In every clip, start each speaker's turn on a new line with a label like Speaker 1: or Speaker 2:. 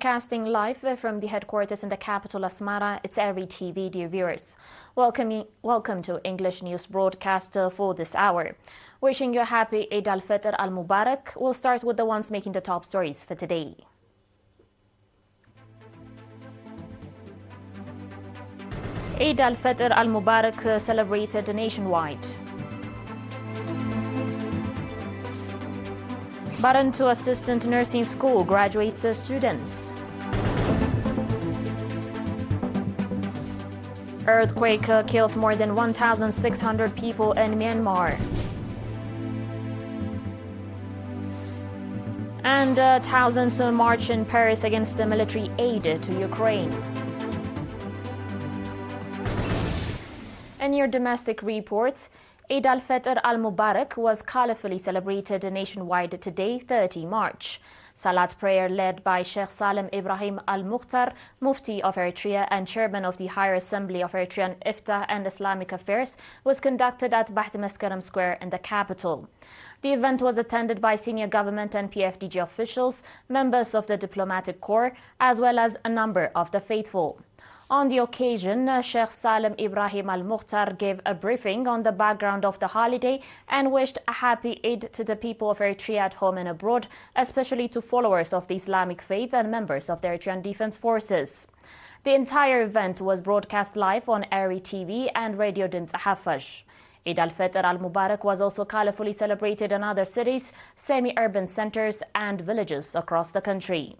Speaker 1: Broadcasting live from the headquarters in the capital Asmara, it's ERi-TV, dear viewers. Welcome to English News Broadcast for this hour. Wishing you a happy Eid al-Fitr al-Mubarak. We'll start with the ones making the top stories for today. Eid al-Fitr al-Mubarak celebrated nationwide. Barantu Assistant Nursing School graduates students. Earthquake kills more than 1,600 people in Myanmar. And thousands march in Paris against the military aid to Ukraine. In your domestic reports, Eid al-Fitr al-Mubarak was colorfully celebrated nationwide today, 30 March. Salat prayer led by Sheikh Salim Ibrahim al-Mukhtar, Mufti of Eritrea and Chairman of the Higher Assembly of Eritrean Iftah and Islamic Affairs, was conducted at Baht Maskaram Square in the capital. The event was attended by senior government and PFDG officials, members of the diplomatic corps, as well as a number of the faithful. On the occasion, Sheikh Salim Ibrahim al-Mukhtar gave a briefing on the background of the holiday and wished a happy Eid to the people of Eritrea at home and abroad, especially to followers of the Islamic faith and members of the Eritrean Defense Forces. The entire event was broadcast live on ERi-TV and Radio Din Hafaj. Eid al-Fitr al-Mubarak was also colorfully celebrated in other cities, semi-urban centers and villages across the country.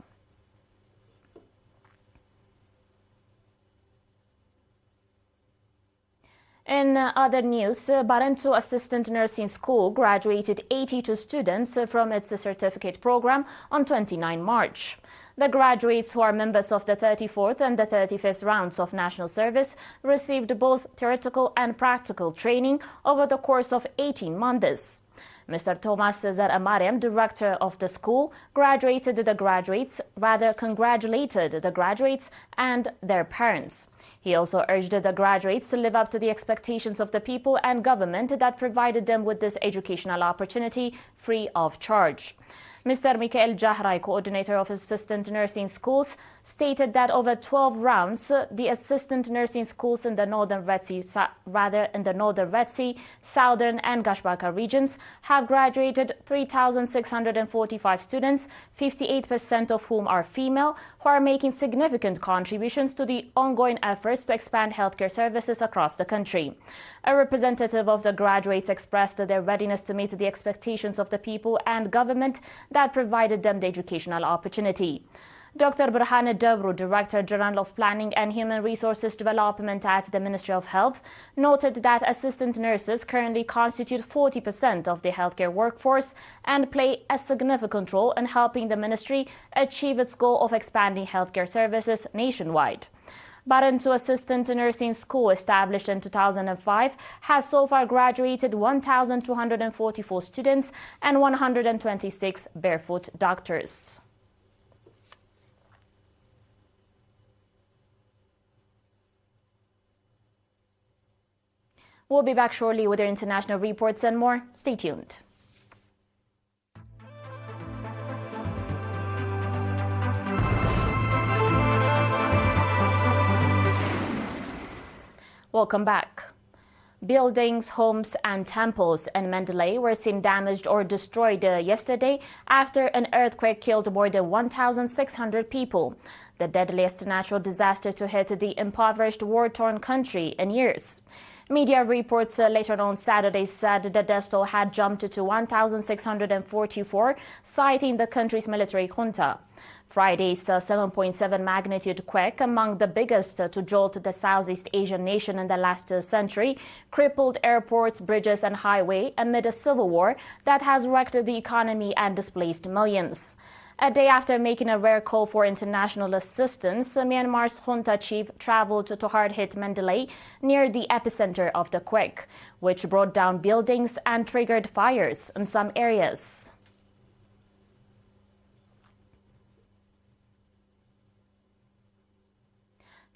Speaker 1: In other news, Barantu Assistant Nursing School graduated 82 students from its certificate program on 29 March. The graduates, who are members of the 34th and the 35th rounds of national service, received both theoretical and practical training over the course of 18 months. Mr. Thomas Cesar Amariam, director of the school, congratulated the graduates and their parents. He also urged the graduates to live up to the expectations of the people and government that provided them with this educational opportunity free of charge. Mr. Mikael Jahrai, coordinator of assistant nursing schools, stated that over 12 rounds, the assistant nursing schools in the northern Red Sea, southern and Gashbaka regions have graduated 3,645 students, 58% of whom are female, who are making significant contributions to the ongoing efforts to expand healthcare services across the country. A representative of the graduates expressed their readiness to meet the expectations of the people and government that provided them the educational opportunity. Dr. Burhan Dabru, Director General of Planning and Human Resources Development at the Ministry of Health, noted that assistant nurses currently constitute 40% of the healthcare workforce and play a significant role in helping the ministry achieve its goal of expanding healthcare services nationwide. Barantu Assistant Nursing School, established in 2005, has so far graduated 1,244 students and 126 barefoot doctors. We'll be back shortly with your international reports and more. Stay tuned. Welcome back. Buildings, homes and temples in Mandalay were seen damaged or destroyed yesterday after an earthquake killed more than 1,600 people, the deadliest natural disaster to hit the impoverished, war-torn country in years. Media reports later on Saturday said the death toll had jumped to 1,644, citing the country's military junta. Friday's 7.7 magnitude quake, among the biggest to jolt the Southeast Asian nation in the last century, crippled airports, bridges and highway amid a civil war that has wrecked the economy and displaced millions. A day after making a rare call for international assistance, Myanmar's junta chief traveled to hard-hit Mandalay near the epicenter of the quake, which brought down buildings and triggered fires in some areas.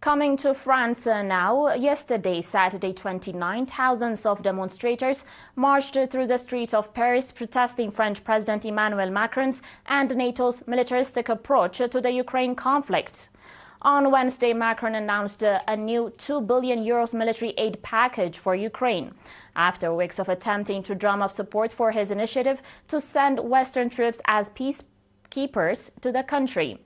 Speaker 1: Coming to France now, yesterday, Saturday 29, thousands of demonstrators marched through the streets of Paris protesting French President Emmanuel Macron's and NATO's militaristic approach to the Ukraine conflict. On Wednesday, Macron announced a new €2 billion military aid package for Ukraine, after weeks of attempting to drum up support for his initiative to send Western troops as peacekeepers to the country.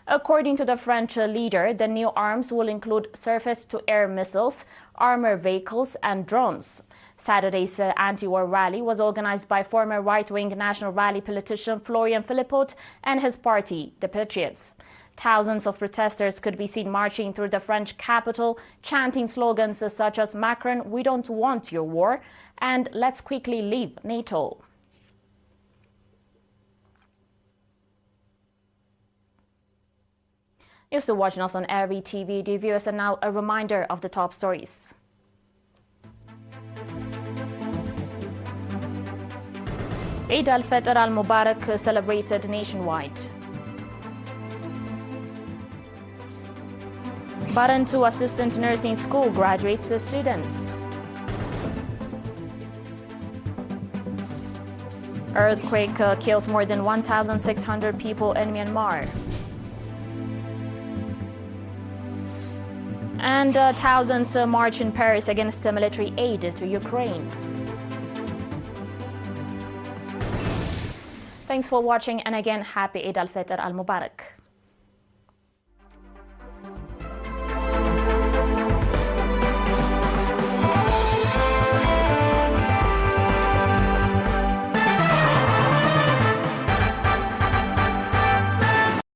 Speaker 1: According to the French leader, the new arms will include surface-to-air missiles, armored vehicles and drones. Saturday's anti-war rally was organized by former right-wing National Rally politician Florian Philippot and his party, the Patriots. Thousands of protesters could be seen marching through the French capital, chanting slogans such as "Macron, we don't want your war," and "Let's quickly leave NATO." You're still watching us on ERi-TV, dear viewers, and now a reminder of the top stories. al-Fitr al-Mubarak celebrated nationwide. Barantu Assistant Nursing School graduates the students. Earthquake kills more than 1,600 people in Myanmar. And thousands march in Paris against military aid to Ukraine. Thanks for watching, and again, happy Eid al-Fitr al-Mubarak.